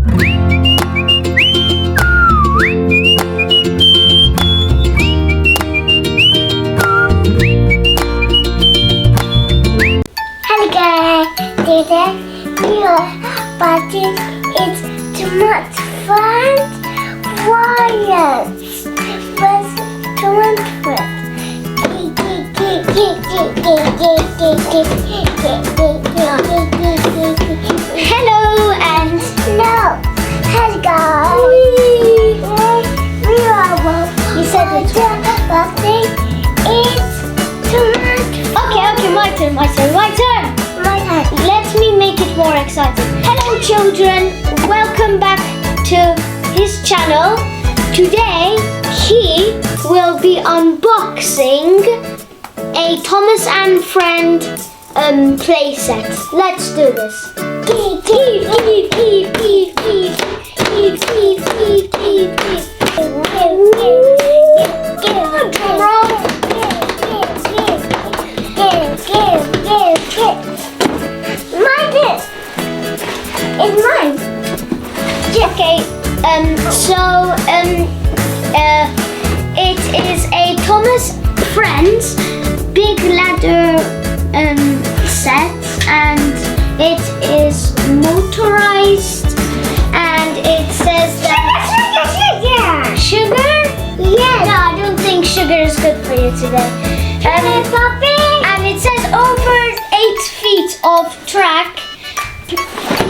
Hello guys, today we are partying. It's too much fun. Violence. First, too much fun. Hello and no. Hello guys. We are you said it's birthday. It's too much. Okay, my turn. Let me make it more exciting. Hello children, welcome back to his channel. Today he will be unboxing a Thomas and Friend playset. Let's do this. It's mine. Okay, it is a Thomas Friends big ladder set, and it is motorized, and it says that sugar? Yes. No, I don't think sugar is good for you today. And it says over 8 feet of track.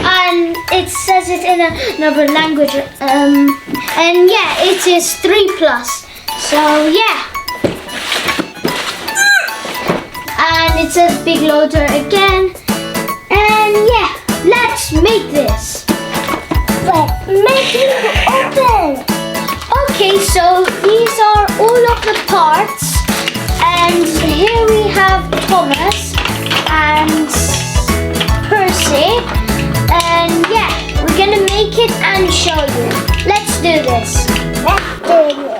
And it says it in another language, and yeah, it is 3+. So yeah, and it says big loader again, and yeah, let's make this. But make it open. Okay, so these are all of the parts, and here we have Thomas and Percy. And yeah, we're gonna make it and show you. Let's do this. Let's do this.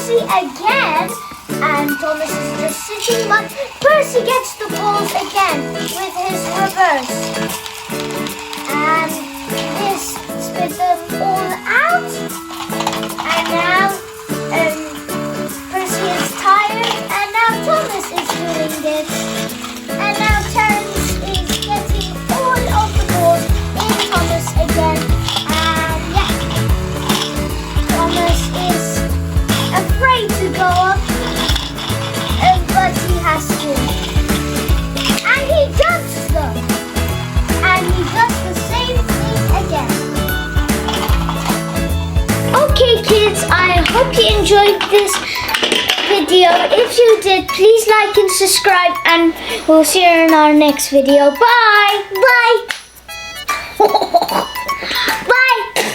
Percy again. And Thomas is just sitting, but Percy gets the balls again with his reverse. And this spit them all out. And now Percy is tired, and now Thomas is doing this. And now Terence is getting all of the balls in Thomas again. And yeah, Thomas is afraid to go up, but he has to. And he jumps them. And he does the same thing again. Okay kids, I hope you enjoyed this video. If you did, please like and subscribe, and we'll see you in our next video. Bye! Bye! Bye!